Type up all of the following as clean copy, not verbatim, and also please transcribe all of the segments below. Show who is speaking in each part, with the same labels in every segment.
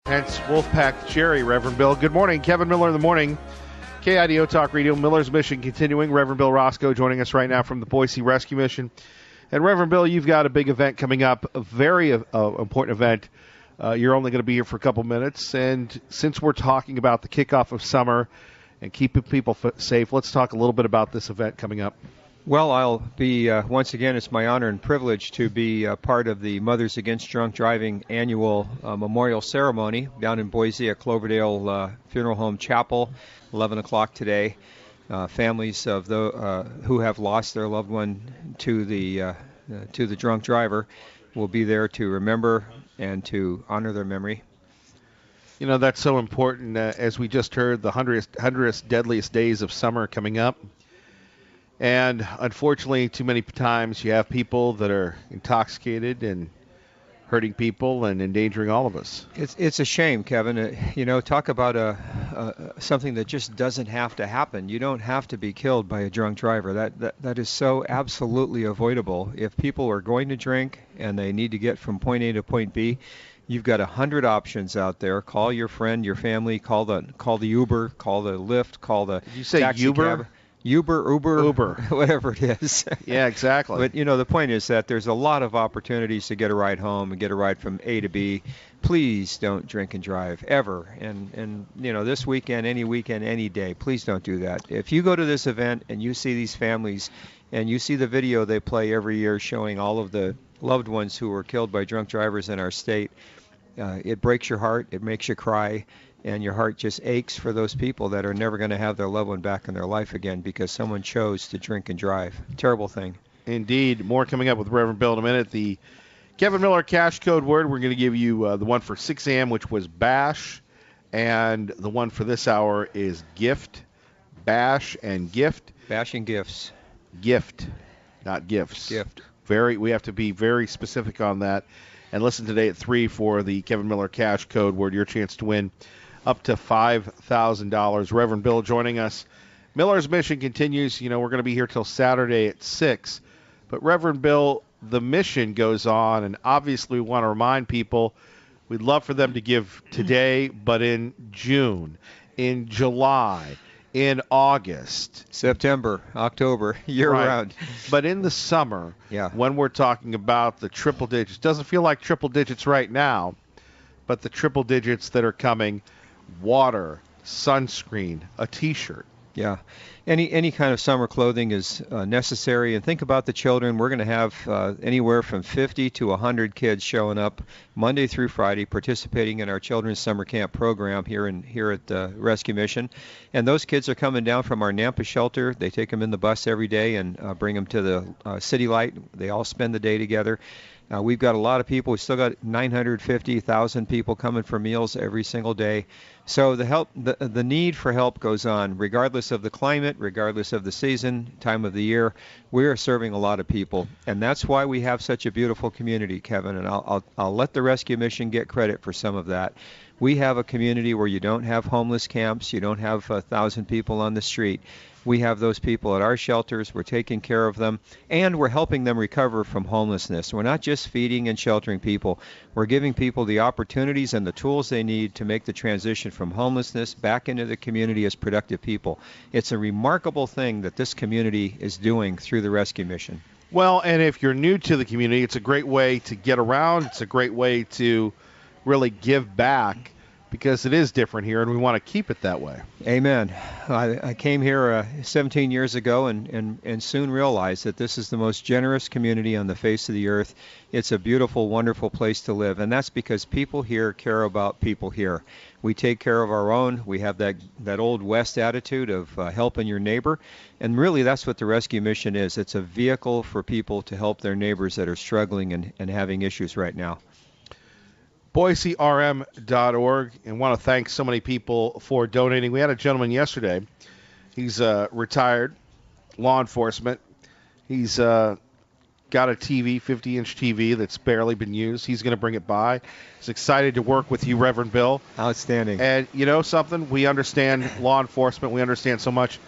Speaker 1: Hence Wolfpack Jerry, Reverend Bill. Good morning. Kevin Miller in the morning. KIDO Talk Radio, Miller's Mission continuing. Reverend Bill Roscoe joining us right now from the Boise Rescue Mission. And Reverend Bill, you've got a big event coming up, a very important event. You're only going to be here for a couple minutes. And since we're talking about the kickoff of summer and keeping people safe, let's talk a little bit about this event coming up.
Speaker 2: Well, I'll be, once again, it's my honor and privilege to be part of the Mothers Against Drunk Driving annual memorial ceremony down in Boise at Cloverdale Funeral Home Chapel, 11 o'clock today. Families of who have lost their loved one to the drunk driver will be there to remember and to honor their memory.
Speaker 1: You know, that's so important. As we just heard, the 100th deadliest days of summer coming up. And unfortunately, too many times you have people that are intoxicated and hurting people and endangering all of us.
Speaker 2: It's a shame, Kevin. Talk about something that just doesn't have to happen. You don't have to be killed by a drunk driver. That is so absolutely avoidable. If people are going to drink and they need to get from point A to point B, you've got 100 options out there. Call your friend, your family. Call the Uber. Call the Lyft. Call the
Speaker 1: Did you say
Speaker 2: taxi
Speaker 1: Uber?
Speaker 2: cab. Uber, whatever it is.
Speaker 1: Yeah, exactly.
Speaker 2: But, the point is that there's a lot of opportunities to get a ride home and get a ride from A to B. Please don't drink and drive, ever. And this weekend, any day, please don't do that. If you go to this event and you see these families and you see the video they play every year showing all of the loved ones who were killed by drunk drivers in our state, it breaks your heart, it makes you cry. And your heart just aches for those people that are never going to have their loved one back in their life again because someone chose to drink and drive. Terrible thing.
Speaker 1: Indeed. More coming up with Reverend Bill in a minute. The Kevin Miller cash code word, we're going to give you the one for 6 a.m., which was bash. And the one for this hour is gift. Bash and gift.
Speaker 2: Bash and gifts.
Speaker 1: Gift, not gifts.
Speaker 2: Gift.
Speaker 1: We have to be very specific on that. And listen today at 3 for the Kevin Miller cash code word, your chance to win up to $5,000. Reverend Bill joining us. Miller's Mission continues. We're going to be here till Saturday at 6. But Reverend Bill, the mission goes on, and obviously we want to remind people we'd love for them to give today, but in June, in July, in August.
Speaker 2: September, October, year-round.
Speaker 1: But in the summer, when we're talking about the triple digits, doesn't feel like triple digits right now, but the triple digits that are coming, water, sunscreen, a T-shirt.
Speaker 2: Yeah. Any kind of summer clothing is necessary. And think about the children. We're going to have anywhere from 50 to 100 kids showing up Monday through Friday participating in our children's summer camp program here at the Rescue Mission. And those kids are coming down from our Nampa shelter. They take them in the bus every day and bring them to the City Light. They all spend the day together. We've got a lot of people. We've still got 950,000 people coming for meals every single day. So the need for help goes on, regardless of the climate, regardless of the season, time of the year. We are serving a lot of people, and that's why we have such a beautiful community, Kevin. And I'll let the Rescue Mission get credit for some of that. We have a community where you don't have homeless camps, you don't have 1,000 people on the street. We have those people at our shelters. We're taking care of them, and we're helping them recover from homelessness. We're not just feeding and sheltering people. We're giving people the opportunities and the tools they need to make the transition from homelessness back into the community as productive people. It's a remarkable thing that this community is doing through the Rescue Mission.
Speaker 1: Well, and if you're new to the community, it's a great way to get around. It's a great way to really give back, because it is different here, and we want to keep it that way.
Speaker 2: Amen. I came here 17 years ago and soon realized that this is the most generous community on the face of the earth. It's a beautiful, wonderful place to live, and that's because people here care about people here. We take care of our own. We have that old West attitude of helping your neighbor, and really that's what the Rescue Mission is. It's a vehicle for people to help their neighbors that are struggling and having issues right now.
Speaker 1: BoiseRM.org, and want to thank so many people for donating. We had a gentleman yesterday. He's retired law enforcement. He's got a TV, 50-inch TV that's barely been used. He's going to bring it by. He's excited to work with you, Reverend Bill.
Speaker 2: Outstanding.
Speaker 1: And you know something? We understand law enforcement. We understand so much.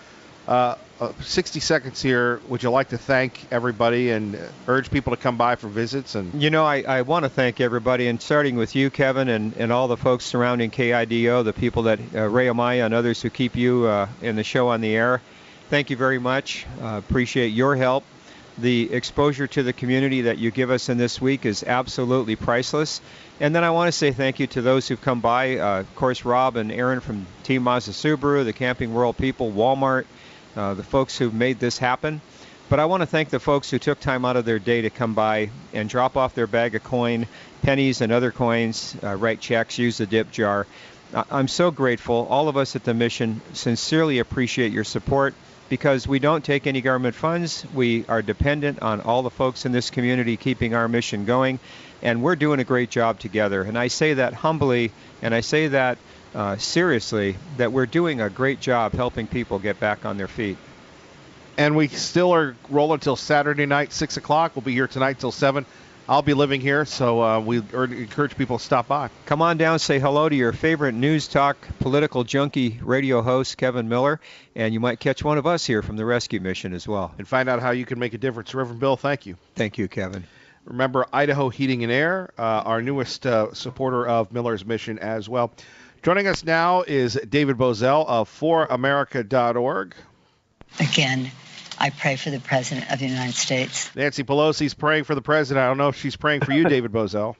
Speaker 1: 60 seconds here. Would you like to thank everybody and urge people to come by for visits? And
Speaker 2: I want to thank everybody, and starting with you, Kevin, and all the folks surrounding KIDO, the people that Ray Amaya and others who keep you in the show on the air. Thank you very much. Appreciate your help. The exposure to the community that you give us in this week is absolutely priceless. And then I want to say thank you to those who've come by. Of course, Rob and Aaron from Team Mazda Subaru, the Camping World people, Walmart, the folks who made this happen. But I want to thank the folks who took time out of their day to come by and drop off their bag of coin, pennies and other coins, write checks, use the dip jar. I'm so grateful. All of us at the Mission sincerely appreciate your support, because we don't take any government funds. We are dependent on all the folks in this community keeping our mission going, and we're doing a great job together. And I say that humbly, and I say that seriously, that we're doing a great job helping people get back on their feet.
Speaker 1: And we still are rolling till Saturday night, 6 o'clock. We'll be here tonight till 7. I'll be living here, so we encourage people to stop by.
Speaker 2: Come on down, say hello to your favorite news talk, political junkie radio host, Kevin Miller, and you might catch one of us here from the Rescue Mission as well.
Speaker 1: And find out how you can make a difference. Reverend Bill, thank you.
Speaker 2: Thank you, Kevin.
Speaker 1: Remember, Idaho Heating and Air, our newest supporter of Miller's Mission as well. Joining us now is David Bozell of ForAmerica.org.
Speaker 3: Again, I pray for the President of the United States.
Speaker 1: Nancy Pelosi's praying for the President. I don't know if she's praying for you, David Bozell.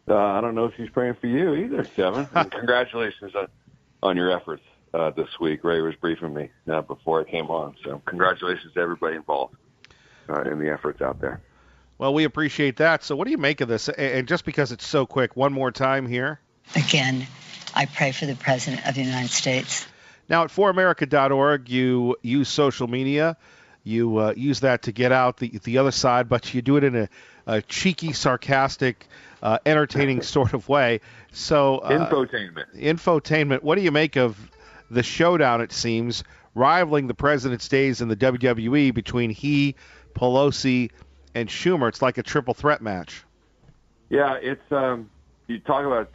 Speaker 4: I don't know if she's praying for you either, Kevin. And congratulations on your efforts this week. Ray was briefing me before I came on. So congratulations to everybody involved in the efforts out there.
Speaker 1: Well, we appreciate that. So what do you make of this? And just because it's so quick, one more time here.
Speaker 3: Again, I pray for the President of the United States.
Speaker 1: Now, at ForAmerica.org, you use social media. You use that to get out the other side, but you do it in a cheeky, sarcastic, entertaining sort of way. So infotainment. What do you make of the showdown, it seems, rivaling the President's days in the WWE between he, Pelosi, and Schumer? It's like a triple threat match.
Speaker 4: Yeah, it's you talk about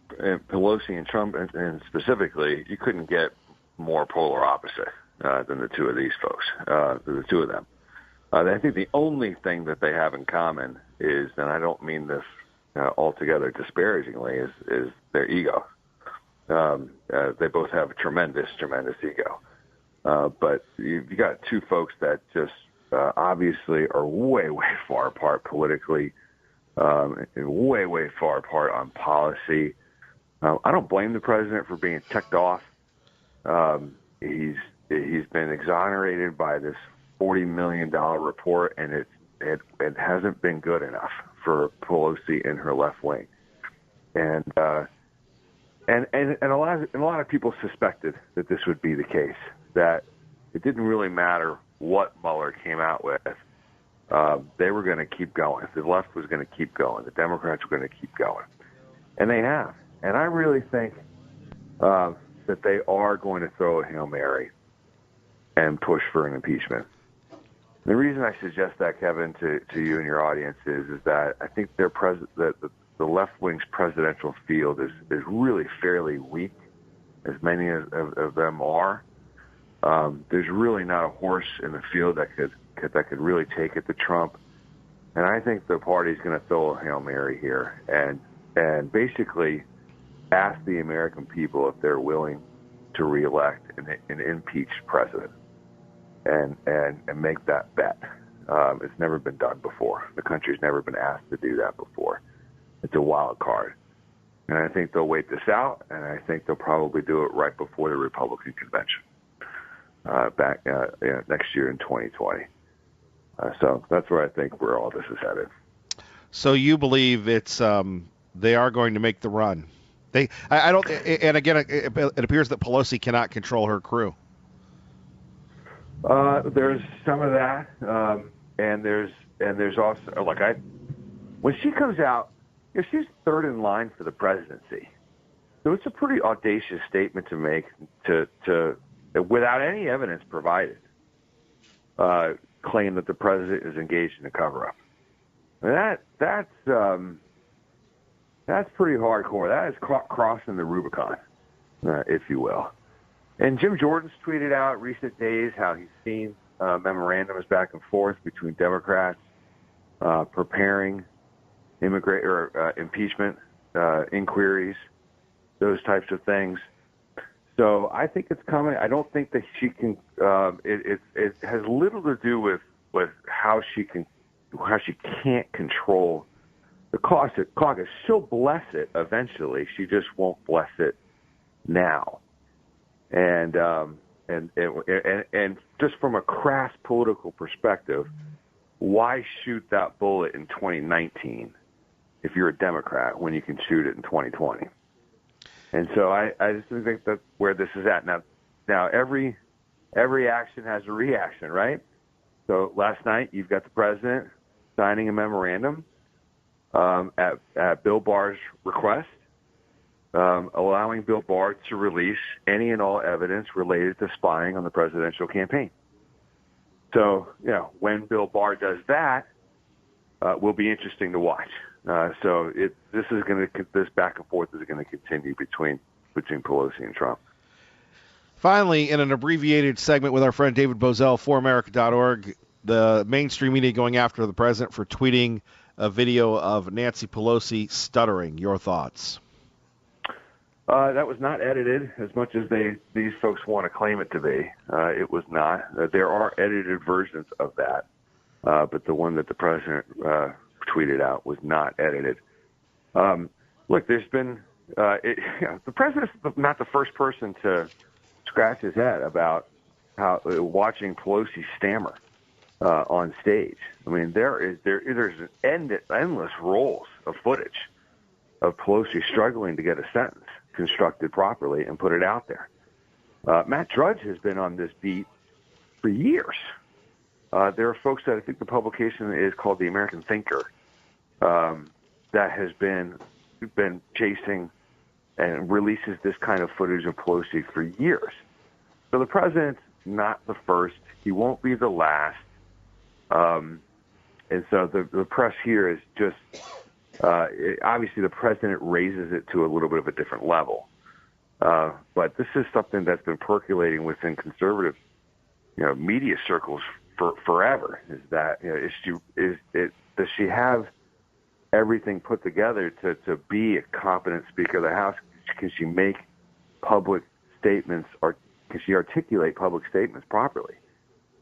Speaker 4: Pelosi and Trump, and specifically, you couldn't get more polar opposite than the two of these folks, the two of them. I think the only thing that they have in common is, and I don't mean this altogether disparagingly, is their ego. They both have a tremendous ego. But you got two folks that just obviously are way far apart politically, way far apart on policy. I don't blame the president for being ticked off. He's been exonerated by this $40 million report, and it hasn't been good enough for Pelosi and her left wing. And a lot of people suspected that this would be the case, that it didn't really matter what Mueller came out with. They were going to keep going. The left was going to keep going. The Democrats were going to keep going. And they have. And I really think that they are going to throw a Hail Mary and push for an impeachment. The reason I suggest that, Kevin, to you and your audience is that I think the left wing's presidential field is really fairly weak, as many of them are. There's really not a horse in the field that could really take it to Trump. And I think the party's going to throw a Hail Mary here and basically ask the American people if they're willing to reelect an impeached president and make that bet. It's never been done before. The country's never been asked to do that before. It's a wild card. And I think they'll wait this out, and I think they'll probably do it right before the Republican convention next year in 2020. So that's where I think where all this is headed.
Speaker 1: So you believe it's they are going to make the run? I don't. And again, it appears that Pelosi cannot control her crew.
Speaker 4: There's some of that, and there's also when she comes out, she's third in line for the presidency. So it's a pretty audacious statement to make to without any evidence provided, claim that the president is engaged in a cover-up. That's pretty hardcore. That is crossing the Rubicon, if you will. And Jim Jordan's tweeted out recent days how he's seen memorandums back and forth between Democrats preparing impeachment inquiries, those types of things. So I think it's coming. I don't think that she can. It has little to do with how she can't control the caucus. She'll bless it eventually. She just won't bless it now. And just from a crass political perspective, why shoot that bullet in 2019 if you're a Democrat when you can shoot it in 2020? And so I just think that's where this is at. Now every action has a reaction, right? So last night you've got the president signing a memorandum at Bill Barr's request, allowing Bill Barr to release any and all evidence related to spying on the presidential campaign. So, when Bill Barr does that, will be interesting to watch. This back and forth is going to continue between Pelosi and Trump.
Speaker 1: Finally, in an abbreviated segment with our friend David Bozell, foramerica.org, the mainstream media going after the president for tweeting a video of Nancy Pelosi stuttering. Your thoughts?
Speaker 4: That was not edited as much as these folks want to claim it to be. It was not. There are edited versions of that, but the one that the president tweeted out was not edited. Look, there's been the president's not the first person to scratch his head about how watching Pelosi stammer on stage. I mean, there's endless rolls of footage of Pelosi struggling to get a sentence constructed properly and put it out there. Matt Drudge has been on this beat for years. There are folks that I think the publication is called The American Thinker that has been chasing and releases this kind of footage of Pelosi for years. So the president's not the first. He won't be the last. And so the press here is just obviously the president raises it to a little bit of a different level. But this is something that's been percolating within conservative, media circles for forever. Is that does she have everything put together to be a competent Speaker of the House? Can she make public statements, or can she articulate public statements properly?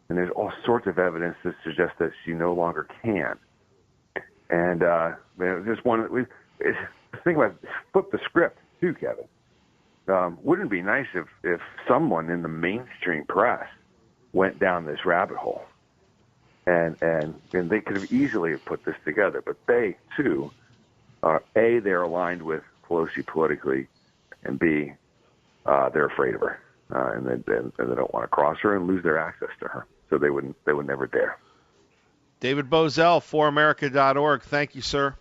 Speaker 4: And there's all sorts of evidence that suggests that she no longer can. And just think about flip the script too, Kevin. Wouldn't it be nice if someone in the mainstream press went down this rabbit hole, and they could have easily put this together, but they too are they're aligned with Pelosi politically, and B, they're afraid of her, and they don't want to cross her and lose their access to her, so they would never dare.
Speaker 1: David Bozell, foramerica.org. Thank you, sir.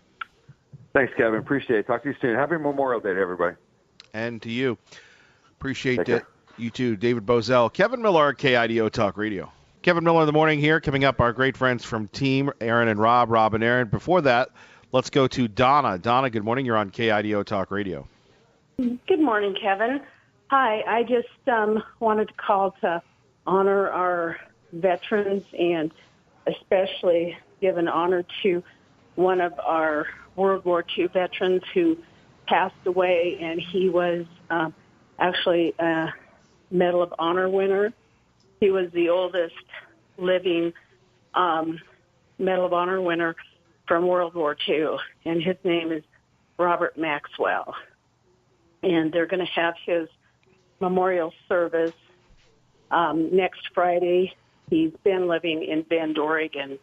Speaker 4: Thanks, Kevin. Appreciate it. Talk to you soon. Happy Memorial Day to everybody.
Speaker 1: And to you. Appreciate it. You too. David Bozell. Kevin Miller, KIDO Talk Radio. Kevin Miller in the morning here. Coming up, our great friends from Team, Aaron and Rob and Aaron. Before that, let's go to Donna. Donna, good morning. You're on KIDO Talk Radio.
Speaker 5: Good morning, Kevin. Hi. I just wanted to call to honor our veterans and especially give an honor to one of our World War II veterans who passed away, and he was actually a Medal of Honor winner. He was the oldest living Medal of Honor winner from World War II, and his name is Robert Maxwell. And they're going to have his memorial service next Friday. He's been living in Bend, Oregon,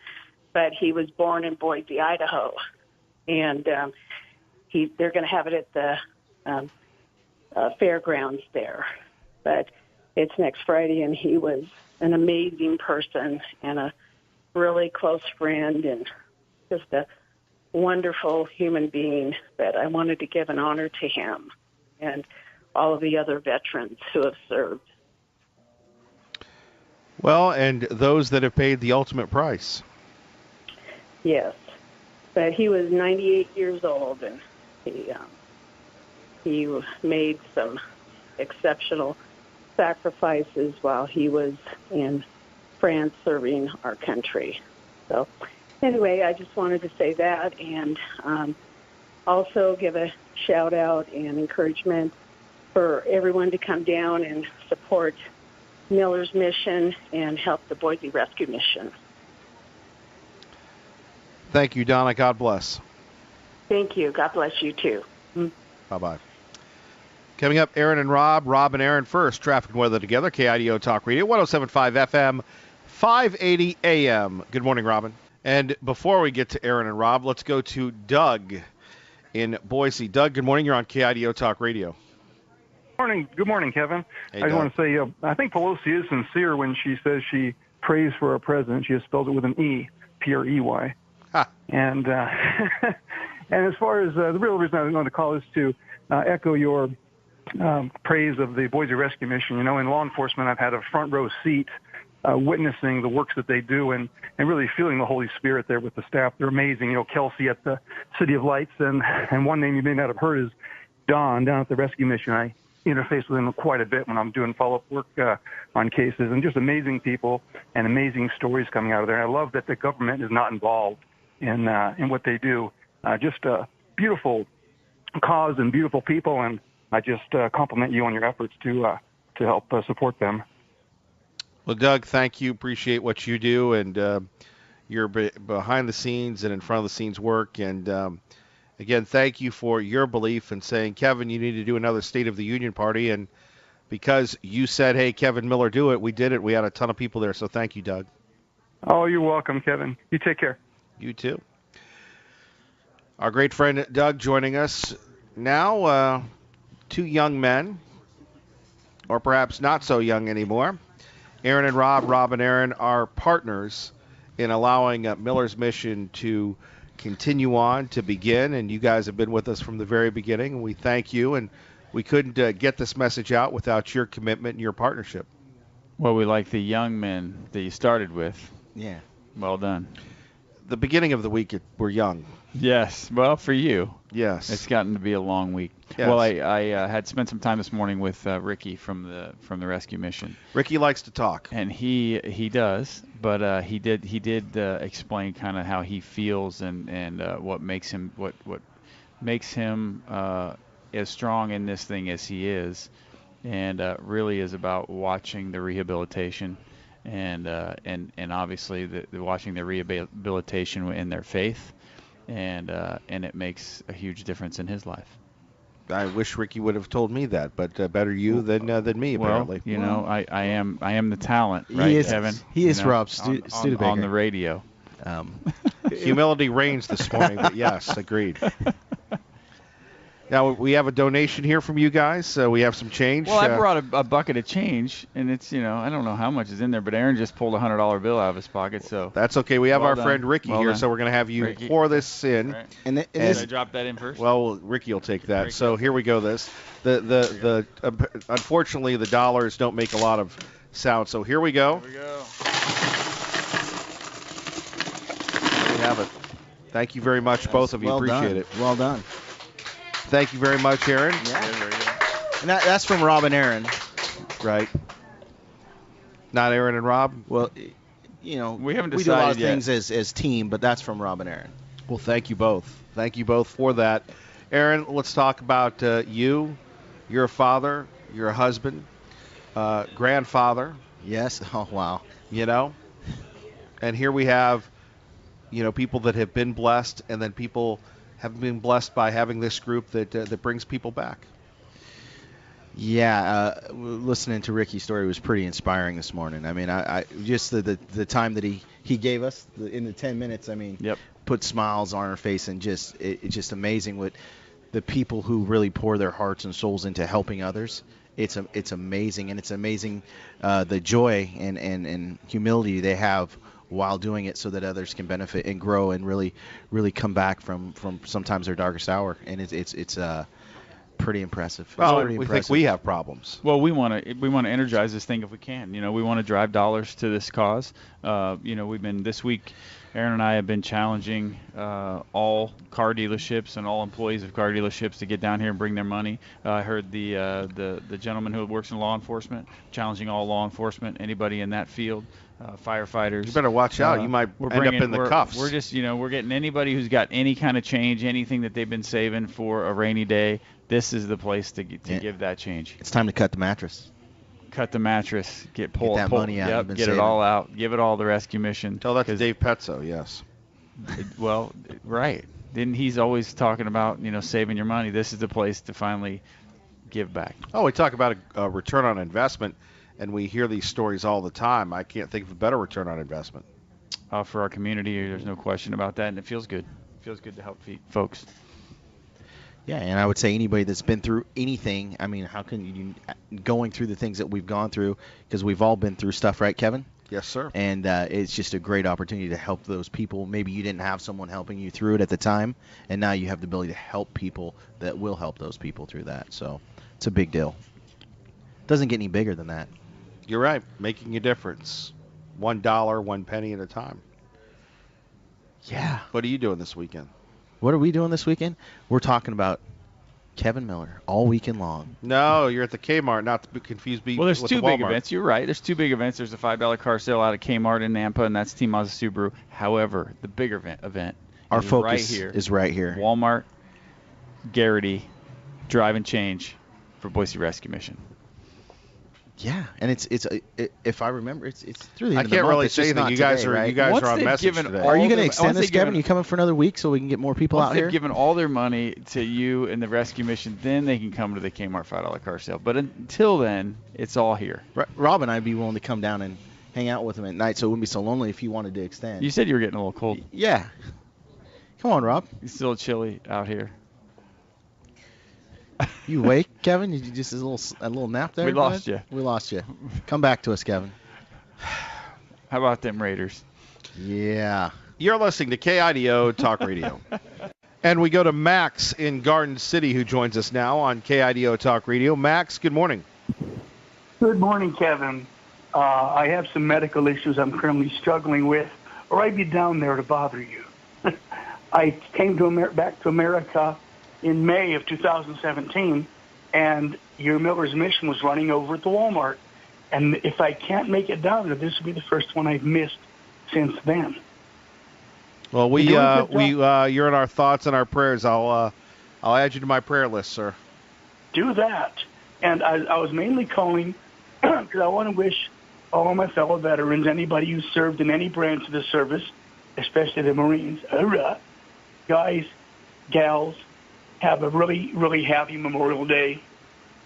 Speaker 5: but he was born in Boise, Idaho. And they're going to have it at the fairgrounds there. But it's next Friday, and he was an amazing person and a really close friend and just a wonderful human being. But I wanted to give an honor to him and all of the other veterans who have served.
Speaker 1: Well, and those that have paid the ultimate price.
Speaker 5: Yes, but he was 98 years old, and he made some exceptional sacrifices while he was in France serving our country. So anyway, I just wanted to say that, and also give a shout out and encouragement for everyone to come down and support Miller's mission and help the Boise Rescue Mission.
Speaker 1: Thank you, Donna. God bless.
Speaker 5: Thank you. God bless you, too.
Speaker 1: Bye-bye. Coming up, Aaron and Rob. Rob and Aaron first. Traffic and weather together. KIDO Talk Radio, 107.5 FM, 580 AM. Good morning, Robin. And before we get to Aaron and Rob, let's go to Doug in Boise. Doug, good morning. You're on KIDO Talk Radio.
Speaker 6: Good morning, Kevin.
Speaker 1: Hey,
Speaker 6: I just want to say, I think Pelosi is sincere when she says she prays for our president. She has spelled it with an E, P-R-E-Y.
Speaker 1: Ha.
Speaker 6: And and as far as the real reason I was going to call is to echo your praise of the Boise Rescue Mission. You know, in law enforcement, I've had a front row seat witnessing the works that they do and really feeling the Holy Spirit there with the staff. They're amazing. You know, Kelsey at the City of Lights, and one name you may not have heard is Don down at the Rescue Mission. I interface with him quite a bit when I'm doing follow-up work on cases, and just amazing people and amazing stories coming out of there. I love that the government is not involved in what they do. Just a beautiful cause and beautiful people, and I just compliment you on your efforts to help support them.
Speaker 1: Well, Doug, thank you. Appreciate what you do, and your behind the scenes and in front of the scenes work. And again, thank you for your belief in saying, Kevin, you need to do another State of the Union party. And because you said, hey, Kevin Miller, do it, we did it. We had a ton of people there. So thank you, Doug.
Speaker 6: Oh, you're welcome, Kevin. You take care.
Speaker 1: You too. Our great friend Doug joining us now. Two young men, or perhaps not so young anymore. Aaron and Rob. Rob and Aaron are partners in allowing Miller's mission to continue on, to begin, and you guys have been with us from the very beginning, and we thank you, and we couldn't get this message out without your commitment and your partnership.
Speaker 7: Well, we like the young men that you started with.
Speaker 8: Yeah.
Speaker 7: Well done.
Speaker 1: The beginning of the week, we're young.
Speaker 7: Yes. Well, for you.
Speaker 1: Yes.
Speaker 7: It's gotten to be a long week.
Speaker 1: Yes.
Speaker 7: Well, I had spent some time this morning with Ricky from the rescue mission.
Speaker 1: Ricky likes to talk.
Speaker 7: And he does, but he did explain kind of how he feels and what makes him as strong in this thing as he is, and really is about watching the rehabilitation and obviously the watching the rehabilitation in their faith, and it makes a huge difference in his life.
Speaker 1: I wish Ricky would have told me that, but better you than me, apparently.
Speaker 7: Well, you know, I am the talent, right, Kevin?
Speaker 8: He is Rob
Speaker 7: Studebaker on the radio.
Speaker 1: Humility reigns this morning, but yes, agreed. Now, we have a donation here from you guys. We have some change.
Speaker 7: Well, I brought a bucket of change, and it's, I don't know how much is in there, but Aaron just pulled a $100 bill out of his pocket, so.
Speaker 1: That's okay. We have
Speaker 7: well
Speaker 1: our
Speaker 7: done.
Speaker 1: friend Ricky
Speaker 7: well
Speaker 1: here,
Speaker 7: done.
Speaker 1: so we're going to have you
Speaker 7: Ricky.
Speaker 1: pour this in.
Speaker 7: Right.
Speaker 8: And
Speaker 7: Should I drop that in first?
Speaker 1: Well, Ricky will take that. So here we go. Unfortunately, the dollars don't make a lot of sound, so here we go.
Speaker 7: Here we go.
Speaker 1: There we have it. Thank you very much, both of you. Appreciate it.
Speaker 8: Well done.
Speaker 1: Thank you very much, Aaron.
Speaker 8: Yeah. And that's from Rob and Aaron.
Speaker 1: Right. Not Aaron and Rob?
Speaker 8: Well,
Speaker 7: we haven't
Speaker 8: we do a lot
Speaker 7: decided
Speaker 8: of
Speaker 7: yet.
Speaker 8: things as team, but that's from Rob and Aaron.
Speaker 1: Well, thank you both. Thank you both for that. Aaron, let's talk about you. You're a father. You're a husband. Grandfather.
Speaker 8: Yes. Oh, wow.
Speaker 1: And here we have, people that have been blessed, and then people have been blessed by having this group that brings people back.
Speaker 8: Yeah, listening to Ricky's story was pretty inspiring this morning. I mean, I just the time that he gave us in the 10 minutes. I mean,
Speaker 7: Yep.
Speaker 8: put smiles on our face, and it's just amazing what the people who really pour their hearts and souls into helping others. It's amazing, and it's amazing the joy and humility they have while doing it, so that others can benefit and grow and really come back from sometimes their darkest hour. And it's pretty impressive.
Speaker 1: Well,
Speaker 8: pretty
Speaker 1: we
Speaker 8: impressive.
Speaker 1: think we have problems.
Speaker 7: Well, we want to energize this thing if we can. We want to drive dollars to this cause. We've been this week. Aaron and I have been challenging all car dealerships and all employees of car dealerships to get down here and bring their money. I heard the gentleman who works in law enforcement challenging all law enforcement, anybody in that field, firefighters.
Speaker 1: You better watch out. You might end up in the cuffs.
Speaker 7: We're just, we're getting anybody who's got any kind of change, anything that they've been saving for a rainy day. This is the place to give that change.
Speaker 8: It's time to cut the mattress.
Speaker 7: Cut the mattress, get
Speaker 8: that money out.
Speaker 7: Yep, get it all out, give it all the rescue mission.
Speaker 1: Tell that to Dave Petzo, yes.
Speaker 7: Well, right. Then he's always talking about, saving your money. This is the place to finally give back.
Speaker 1: Oh, we talk about a return on investment, and we hear these stories all the time. I can't think of a better return on investment.
Speaker 7: For our community, there's no question about that, and it feels good. It feels good to help folks.
Speaker 8: Yeah, and I would say anybody that's been through anything, I mean, how can you, going through the things that we've gone through, because we've all been through stuff, right, Kevin?
Speaker 1: Yes, sir.
Speaker 8: And it's just a great opportunity to help those people. Maybe you didn't have someone helping you through it at the time, and now you have the ability to help people that will help those people through that. So it's a big deal. Doesn't get any bigger than that.
Speaker 1: You're right. Making a difference. $1, 1 penny at a time.
Speaker 8: Yeah.
Speaker 1: What are you doing this weekend?
Speaker 8: What are we doing this weekend? We're talking about Kevin Miller all weekend long.
Speaker 1: No, you're at the Kmart, not to be confused with
Speaker 7: Well, there's
Speaker 1: the
Speaker 7: two
Speaker 1: Walmart.
Speaker 7: big events. You're right. There's two big events. There's a $5 car sale out of Kmart in Nampa, and that's Team Mazda Subaru. However, the bigger event
Speaker 8: Our
Speaker 7: is
Speaker 8: focus
Speaker 7: right here.
Speaker 8: is right here.
Speaker 7: Walmart, Garrity, Drive and Change for Boise Rescue Mission.
Speaker 8: Yeah, and it's if I remember, it's through the end
Speaker 1: I
Speaker 8: of the
Speaker 1: can't
Speaker 8: month.
Speaker 1: really
Speaker 8: It's
Speaker 1: say
Speaker 8: just
Speaker 1: that
Speaker 8: not
Speaker 1: you guys
Speaker 8: today,
Speaker 1: are
Speaker 8: right?
Speaker 1: you guys
Speaker 7: Once
Speaker 1: are on
Speaker 7: they've
Speaker 1: message
Speaker 7: given
Speaker 1: today.
Speaker 7: all
Speaker 8: Are you
Speaker 7: them-
Speaker 8: going to
Speaker 7: once
Speaker 8: extend
Speaker 7: they've
Speaker 8: this, Kevin?
Speaker 7: given-
Speaker 8: You coming for another week so we can get more people
Speaker 7: Once
Speaker 8: out
Speaker 7: they've
Speaker 8: here?
Speaker 7: given all their money to you and the rescue mission, then they can come to the Kmart $5 car sale. But until then, it's all here.
Speaker 8: Rob and I'd be willing to come down and hang out with them at night, so it wouldn't be so lonely if you wanted to extend.
Speaker 7: You said you were getting a little cold.
Speaker 8: Yeah. Come on, Rob.
Speaker 7: It's still chilly out here.
Speaker 8: You awake, Kevin? Did you just a little nap there?
Speaker 7: We lost you.
Speaker 8: We lost you. Come back to us, Kevin.
Speaker 7: How about them Raiders?
Speaker 8: Yeah.
Speaker 1: You're listening to KIDO Talk Radio. And we go to Max in Garden City, who joins us now on KIDO Talk Radio. Max, good morning.
Speaker 9: Good morning, Kevin. I have some medical issues I'm currently struggling with, or I'd be down there to bother you. I came back to America in May of 2017, and your Miller's Mission was running over at the Walmart. And if I can't make it down there, this will be the first one I've missed since then.
Speaker 1: Well, you're in our thoughts and our prayers. I'll add you to my prayer list, sir.
Speaker 9: Do that. And I was mainly calling because I want to wish all my fellow veterans, anybody who served in any branch of the service, especially the Marines, guys, gals, have a really, really happy Memorial Day.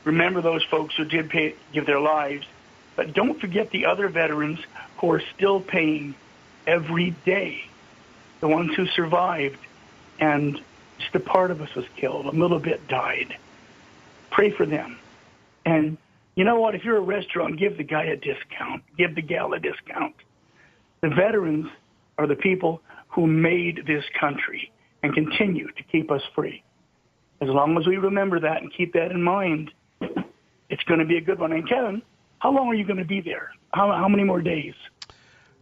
Speaker 9: Remember those folks who did give their lives, but don't forget the other veterans who are still paying every day, the ones who survived, and just a part of us was killed. A little bit died. Pray for them. And you know what? If you're a restaurant, give the guy a discount. Give the gal a discount. The veterans are the people who made this country and continue to keep us free. As long as we remember that and keep that in mind, it's going to be a good one. And Kevin, how long are you going to be there? How many more days?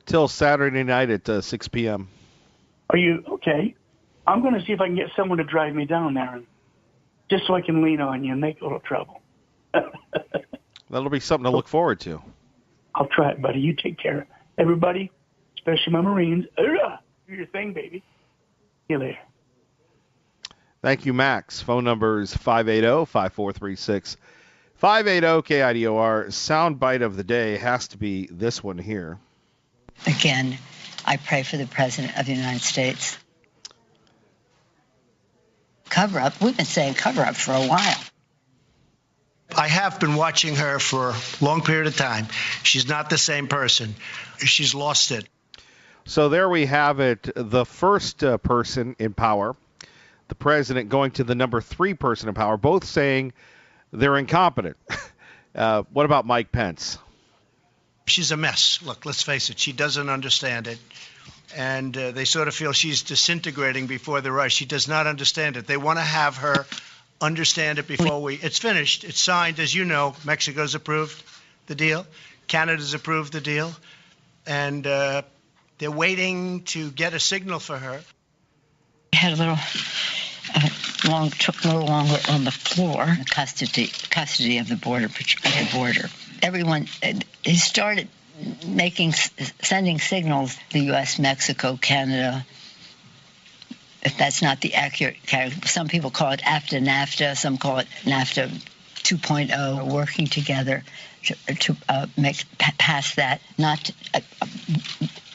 Speaker 1: Till Saturday night at 6 p.m.
Speaker 9: Are you okay? I'm going to see if I can get someone to drive me down there, just so I can lean on you and make a little trouble.
Speaker 1: That'll be something to look forward to.
Speaker 9: I'll try it, buddy. You take care. Everybody, especially my Marines, do your thing, baby. See you later.
Speaker 1: Thank you, Max. Phone number is 580-5436. 580-KIDOR. Soundbite of the day has to be this one here.
Speaker 3: Again, I pray for the President of the United States. Cover up. We've been saying cover up for a while.
Speaker 10: I have been watching her for a long period of time. She's not the same person. She's lost it.
Speaker 1: So there we have it. The first person in power, the president, going to the number 3 person in power, both saying they're incompetent. What about Mike Pence?
Speaker 10: She's a mess. Look, let's face it. She doesn't understand it. And they sort of feel she's disintegrating before the rush. She does not understand it. They want to have her understand it before it's finished. It's signed. As you know, Mexico's approved the deal. Canada's approved the deal. And They're waiting to get a signal for her.
Speaker 3: Had a little took a little longer on the floor. Custody of the border. Everyone, he started sending signals. The U.S., Mexico, Canada. If that's not the accurate category, some people call it after NAFTA, some call it NAFTA 2.0. Working together to make past that. Not.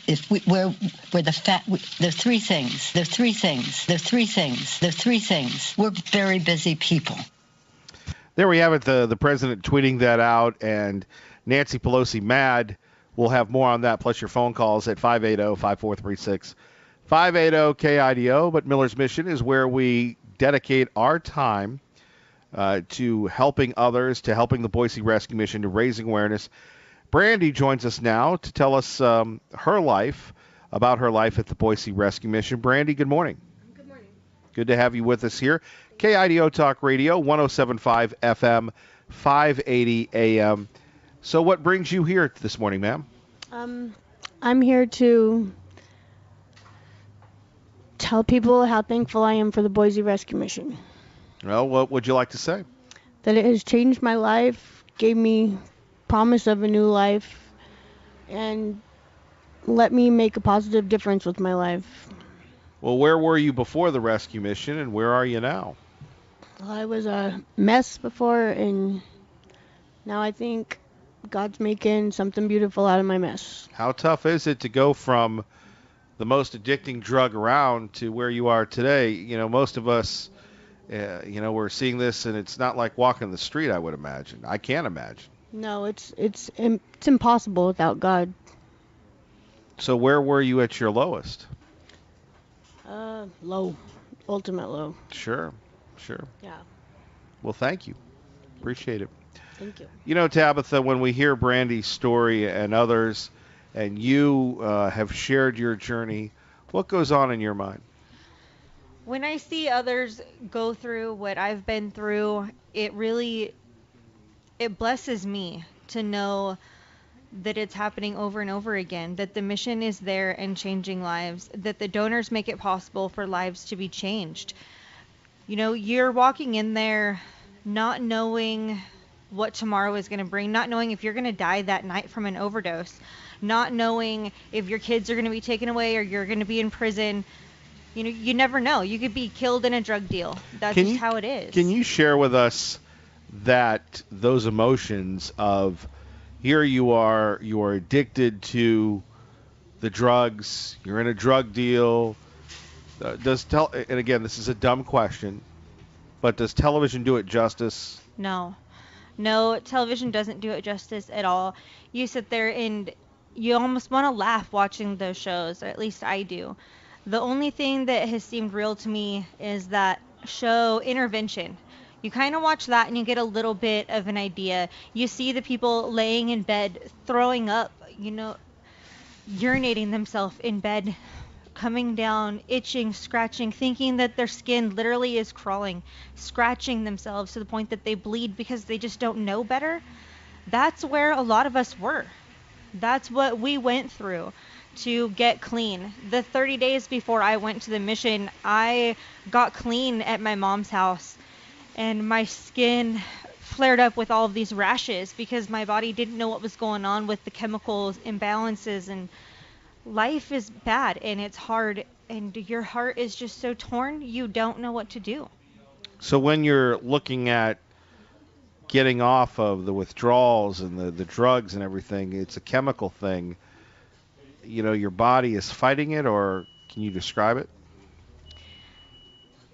Speaker 3: If we're the three things. We're very busy people.
Speaker 1: There we have it. The president tweeting that out, and Nancy Pelosi mad. We'll have more on that, plus your phone calls at 580-5436, 580-KIDO. But Miller's Mission is where we dedicate our time to helping others, to helping the Boise Rescue Mission, to raising awareness. Brandy joins us now to tell us about her life at the Boise Rescue Mission. Brandy, good morning.
Speaker 11: Good morning.
Speaker 1: Good to have you with us here. KIDO Talk Radio, 107.5 FM, 580 AM. So what brings you here this morning, ma'am?
Speaker 11: I'm here to tell people how thankful I am for the Boise Rescue Mission.
Speaker 1: Well, what would you like to say?
Speaker 11: That it has changed my life, gave me promise of a new life, and let me make a positive difference with my life.
Speaker 1: Well, where were you before the rescue mission, and where are you now?
Speaker 11: Well, I was a mess before, and now I think God's making something beautiful out of my mess.
Speaker 1: How tough is it to go from the most addicting drug around to where you are today? You know, most of us, we're seeing this, and it's not like walking the street, I would imagine. I can't imagine.
Speaker 11: No, it's impossible without God.
Speaker 1: So where were you at your lowest?
Speaker 11: Low. Ultimate low.
Speaker 1: Sure.
Speaker 11: Yeah.
Speaker 1: Well, thank you. Appreciate it.
Speaker 11: Thank you.
Speaker 1: You know, Tabitha, when we hear Brandy's story and others, and you have shared your journey, what goes on in your mind?
Speaker 12: When I see others go through what I've been through, it blesses me to know that it's happening over and over again, that the mission is there and changing lives, that the donors make it possible for lives to be changed. You know, you're walking in there not knowing what tomorrow is going to bring, not knowing if you're going to die that night from an overdose, not knowing if your kids are going to be taken away or you're going to be in prison. You know, you never know. You could be killed in a drug deal. That's just how it is.
Speaker 1: Can you share with us those emotions of here you are addicted to the drugs, you're in a drug deal. And again, this is a dumb question, but does television do it justice?
Speaker 12: No, television doesn't do it justice at all. You sit there and you almost want to laugh watching those shows, or at least I do. The only thing that has seemed real to me is that show Intervention. You kind of watch that and you get a little bit of an idea. You see the people laying in bed, throwing up, urinating themselves in bed, coming down, itching, scratching, thinking that their skin literally is crawling, scratching themselves to the point that they bleed because they just don't know better. That's where a lot of us were. That's what we went through to get clean. The 30 days before I went to the mission, I got clean at my mom's house. And my skin flared up with all of these rashes because my body didn't know what was going on with the chemicals imbalances, and life is bad and it's hard and your heart is just so torn, you don't know what to do.
Speaker 1: So when you're looking at getting off of the withdrawals and the drugs and everything, it's a chemical thing. Your body is fighting it, or can you describe it?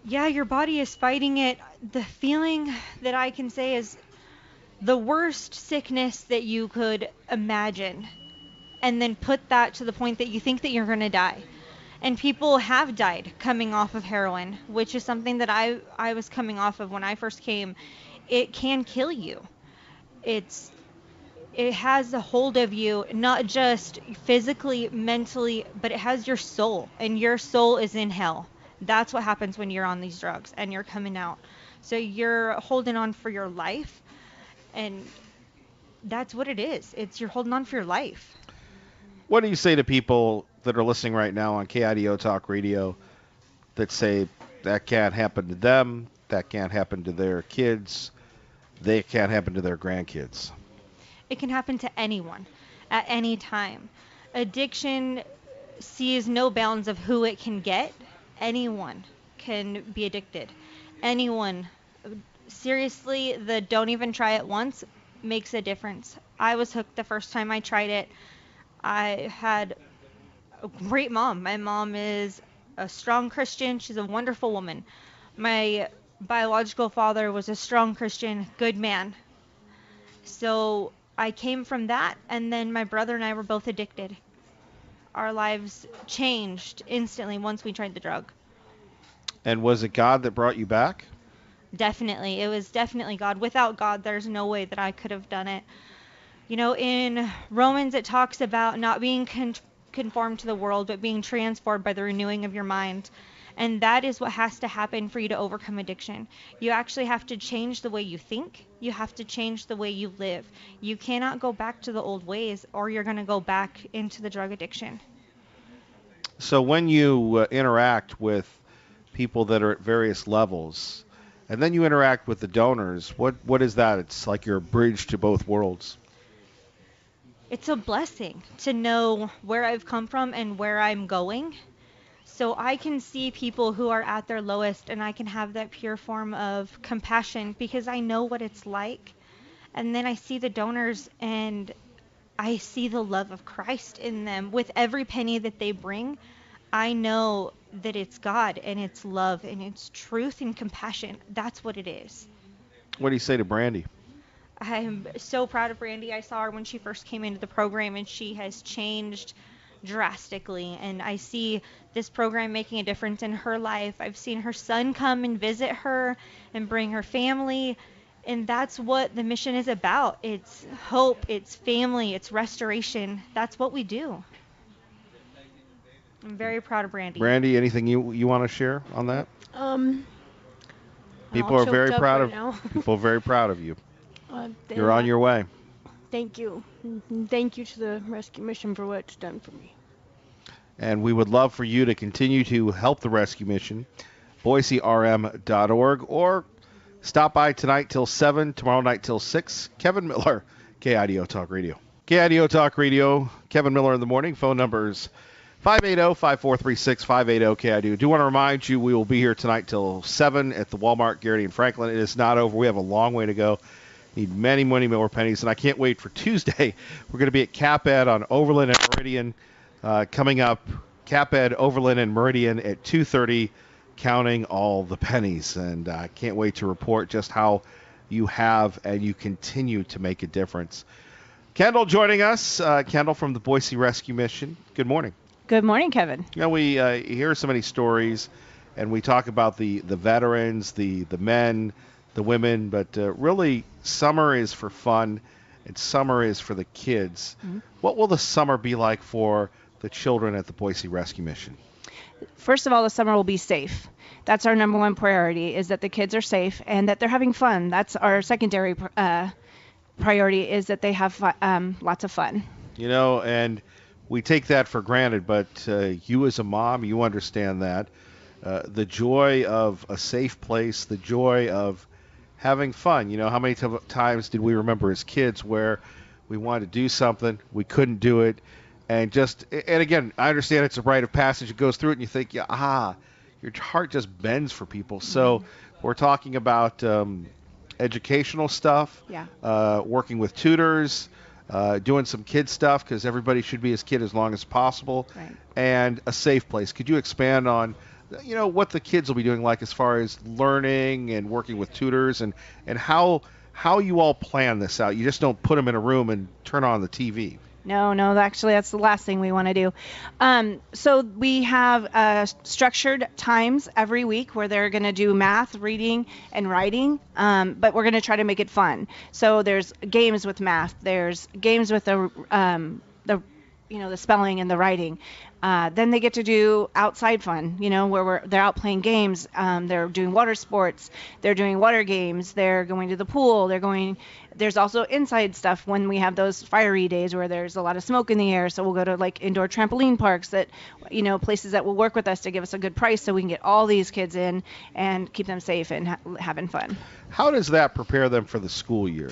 Speaker 12: Yeah, your body is fighting it. The feeling that I can say is the worst sickness that you could imagine, and then put that to the point that you think that you're going to die. And people have died coming off of heroin, which is something that I was coming off of when I first came. It can kill you. It has a hold of you, not just physically, mentally, but it has your soul, and your soul is in hell. That's what happens when you're on these drugs and you're coming out. So you're holding on for your life, and that's what it is. You're holding on for your life.
Speaker 1: What do you say to people that are listening right now on KIDO Talk Radio that say that can't happen to them, that can't happen to their kids, they can't happen to their grandkids?
Speaker 12: It can happen to anyone at any time. Addiction sees no bounds of who it can get. Anyone can be addicted. Anyone. Seriously, the don't even try it once makes a difference. I was hooked the first time I tried it. I had a great mom. My mom is a strong Christian. She's a wonderful woman. My biological father was a strong Christian, good man. So I came from that, and then my brother and I were both addicted. Our lives changed instantly once we tried the drug.
Speaker 1: And was it God that brought you back?
Speaker 12: Definitely. It was definitely God. Without God, there's no way that I could have done it. You know, in Romans, it talks about not being conformed to the world, but being transformed by the renewing of your mind. And that is what has to happen for you to overcome addiction. You actually have to change the way you think. You have to change the way you live. You cannot go back to the old ways, or you're going to go back into the drug addiction.
Speaker 1: So when you interact with people that are at various levels, and then you interact with the donors, what is that? It's like you're a bridge to both worlds.
Speaker 12: It's a blessing to know where I've come from and where I'm going. So I can see people who are at their lowest, and I can have that pure form of compassion because I know what it's like. And then I see the donors, and I see the love of Christ in them. With every penny that they bring, I know that it's God, and it's love, and it's truth and compassion. That's what it is.
Speaker 1: What do you say to Brandy?
Speaker 12: I'm so proud of Brandy. I saw her when she first came into the program, and she has changed drastically. And I see this program making a difference in her life. I've seen her son come and visit her and bring her family. And that's what the mission is about. It's hope, it's family, it's restoration. That's what we do. I'm very proud of Brandy.
Speaker 1: Brandy, anything you want to share on that? People are very proud of people are very proud of you. You're on your way.
Speaker 11: Thank you. Thank you to the rescue mission for what it's done for me.
Speaker 1: And we would love for you to continue to help the rescue mission, BoiseRM.org, or stop by tonight till 7, tomorrow night till 6. Kevin Miller, KIDO Talk Radio. KIDO Talk Radio, Kevin Miller in the morning. Phone numbers 580-5436, 580-KIDO. Do want to remind you we will be here tonight till 7 at the Walmart, Garrity and Franklin. It is not over. We have a long way to go. Need many, many more pennies, and I can't wait for Tuesday. We're going to be at Cap-Ed on Overland and Meridian coming up. Cap-Ed, Overland, and Meridian at 2:30, counting all the pennies. And I can't wait to report just how you have and you continue to make a difference. Kendall joining us. Kendall from the Boise Rescue Mission. Good morning.
Speaker 13: Good morning, Kevin.
Speaker 1: You know, we hear so many stories, and we talk about the veterans, the men, the women, but really summer is for fun and summer is for the kids. Mm-hmm. What will the summer be like for the children at the Boise Rescue Mission?
Speaker 13: First of all, the summer will be safe. That's our number one priority, is that the kids are safe and that they're having fun. That's our secondary priority, is that they have lots of fun.
Speaker 1: You know, and we take that for granted, but you as a mom, you understand that. The joy of a safe place, the joy of having fun. You know, how many times did we remember as kids where we wanted to do something, we couldn't do it, and again, I understand it's a rite of passage. It goes through it, and you think, your heart just bends for people. So we're talking about educational stuff, working with tutors, doing some kid stuff, because everybody should be as kid as long as possible, right, and a safe place. Could you expand on what the kids will be doing, like as far as learning and working with tutors, and how you all plan this out? You just don't put them in a room and turn on the TV.
Speaker 13: No, actually that's the last thing we want to do. So we have structured times every week where they're going to do math, reading, and writing, but we're going to try to make it fun. So there's games with math, there's games with the the spelling and the writing. Then they get to do outside fun, where they're out playing games. They're doing water sports. They're doing water games. They're going to the pool. There's also inside stuff when we have those fiery days where there's a lot of smoke in the air. So we'll go to like indoor trampoline parks that, places that will work with us to give us a good price so we can get all these kids in and keep them safe and having fun.
Speaker 1: How does that prepare them for the school year?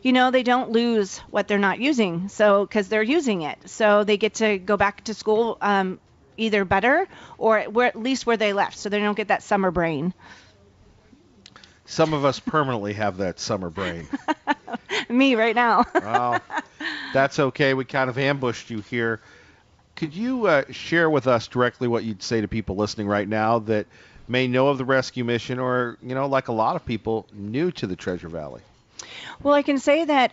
Speaker 13: They don't lose what they're not using, because they're using it. So they get to go back to school either better or at least where they left, so they don't get that summer brain.
Speaker 1: Some of us permanently have that summer brain.
Speaker 13: Me right now.
Speaker 1: Well, that's okay. We kind of ambushed you here. Could you share with us directly what you'd say to people listening right now that may know of the rescue mission or, like a lot of people, new to the Treasure Valley?
Speaker 13: Well, I can say that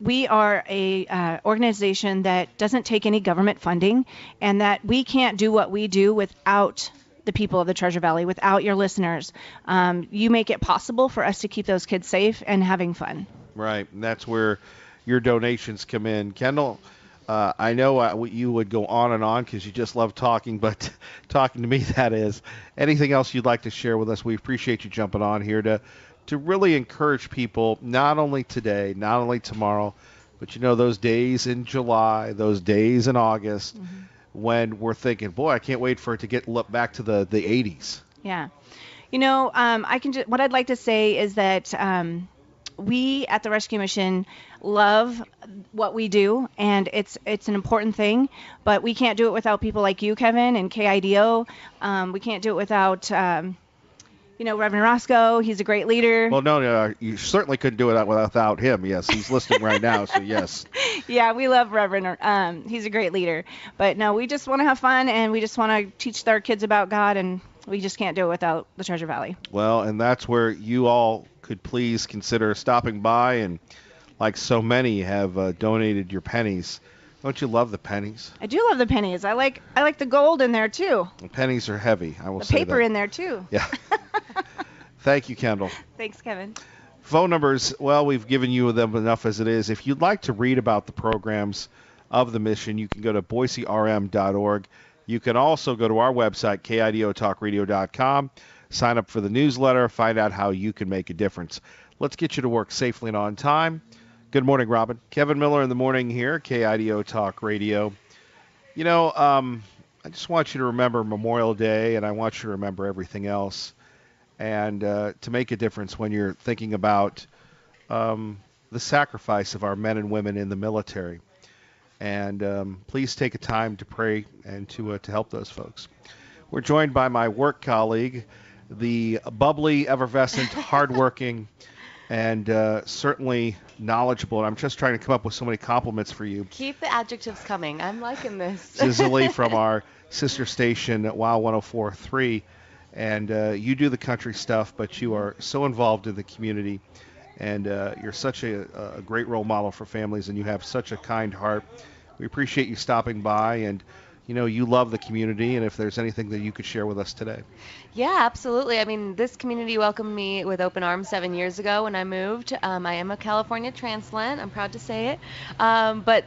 Speaker 13: we are a organization that doesn't take any government funding, and that we can't do what we do without the people of the Treasure Valley, without your listeners. You make it possible for us to keep those kids safe and having fun.
Speaker 1: Right, and that's where your donations come in. Kendall, I know you would go on and on because you just love talking, but talking to me, that is. Anything else you'd like to share with us? We appreciate you jumping on here to really encourage people, not only today, not only tomorrow, but those days in July, those days in August, when we're thinking, boy, I can't wait for it to get back to the 80s.
Speaker 13: Yeah. What I'd like to say is that we at the Rescue Mission love what we do, and it's an important thing, but we can't do it without people like you, Kevin, and KIDO. We can't do it without Reverend Roscoe. He's a great leader.
Speaker 1: Well, no, you certainly couldn't do it without him. Yes, he's listening right now, so yes.
Speaker 13: Yeah, we love Reverend. He's a great leader. But no, we just want to have fun, and we just want to teach our kids about God, and we just can't do it without the Treasure Valley.
Speaker 1: Well, and that's where you all could please consider stopping by, and like so many have donated your pennies. Don't you love the pennies?
Speaker 13: I do love the pennies. I like the gold in there too.
Speaker 1: The pennies are heavy, I will
Speaker 13: say
Speaker 1: that.
Speaker 13: The paper in there too.
Speaker 1: Yeah. Thank you, Kendall.
Speaker 13: Thanks, Kevin.
Speaker 1: Phone numbers, well, we've given you them enough as it is. If you'd like to read about the programs of the mission, you can go to boiserm.org. You can also go to our website, KIDOtalkradio.com, sign up for the newsletter, find out how you can make a difference. Let's get you to work safely and on time. Good morning, Robin. Kevin Miller in the morning here, KIDO Talk Radio. I just want you to remember Memorial Day, and I want you to remember everything else, and to make a difference when you're thinking about the sacrifice of our men and women in the military. And please take a time to pray and to help those folks. We're joined by my work colleague, the bubbly, effervescent, hardworking, and certainly knowledgeable. And I'm just trying to come up with so many compliments for you.
Speaker 14: Keep the adjectives coming. I'm liking this.
Speaker 1: Cicely from our sister station at WOW 104.3. And you do the country stuff, but you are so involved in the community. And you're such a great role model for families, and you have such a kind heart. We appreciate you stopping by, and you love the community, and if there's anything that you could share with us today.
Speaker 14: Yeah, absolutely. I mean, this community welcomed me with open arms 7 years ago when I moved. I am a California transplant. I'm proud to say it. But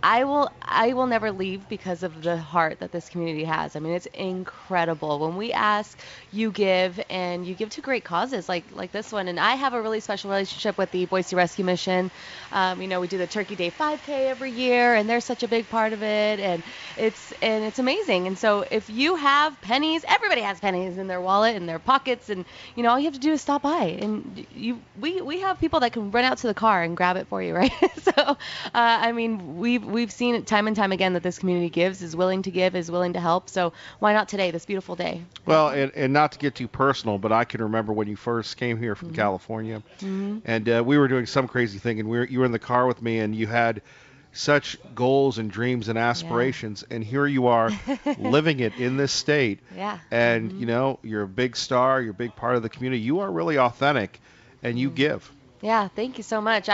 Speaker 14: I will never leave because of the heart that this community has. I mean, it's incredible. When we ask, you give, and you give to great causes like this one. And I have a really special relationship with the Boise Rescue Mission. We do the Turkey Day 5K every year, and they're such a big part of it, and it's amazing. And so if you have pennies, everybody has pennies in their wallet, in their pockets, and all you have to do is stop by. And we have people that can run out to the car and grab it for you, right? So I mean, we've seen it time and time again that this community is willing to give, is willing to help. So why not today, this beautiful day?
Speaker 1: Well, and not to get too personal, but I can remember when you first came here from California, and we were doing some crazy thing, and you were in the car with me, and you had such goals and dreams and aspirations, and here you are living it in this state.
Speaker 14: Yeah.
Speaker 1: And you're a big star, you're a big part of the community. You are really authentic, and you give.
Speaker 14: Yeah, thank you so much.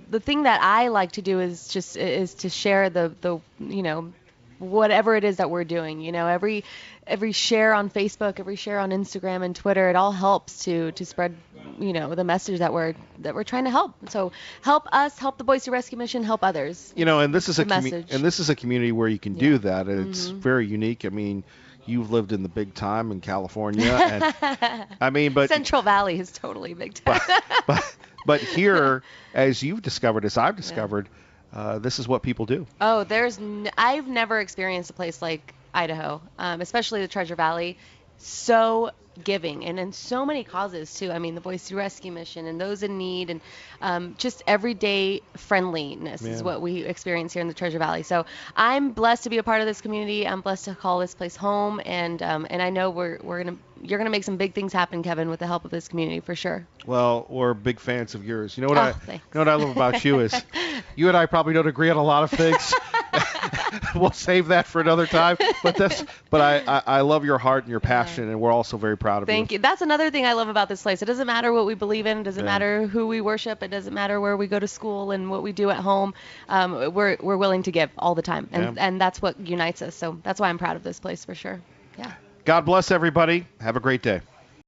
Speaker 14: The thing that I like to do is to share the whatever it is that we're doing. Every share on Facebook, every share on Instagram and Twitter, it all helps to spread the message that we're trying to help. So help us, help the Boise Rescue Mission, help others.
Speaker 1: And this is a
Speaker 14: message.
Speaker 1: And this is a community where you can do that, and it's very unique. I mean, you've lived in the big time in California, and but
Speaker 14: Central Valley is totally big time.
Speaker 1: but here, as you've discovered, as I've discovered, this is what people do.
Speaker 14: Oh, I've never experienced a place like Idaho, especially the Treasure Valley. So giving, and in so many causes too. I mean, the Boise Rescue Mission and those in need, and just everyday friendliness is what we experience here in the Treasure Valley. So I'm blessed to be a part of this community. I'm blessed to call this place home, and I know you're gonna make some big things happen, Kevin, with the help of this community for sure.
Speaker 1: Well, we're big fans of yours. You know what
Speaker 14: thanks.
Speaker 1: I love about you is you and I probably don't agree on a lot of things. We'll save that for another time. But I love your heart and your passion, and we're also very proud of you.
Speaker 14: Thank you. That's another thing I love about this place. It doesn't matter what we believe in. It doesn't matter who we worship. It doesn't matter where we go to school and what we do at home. We're willing to give all the time, and that's what unites us. So that's why I'm proud of this place for sure. Yeah.
Speaker 1: God bless everybody. Have a great day.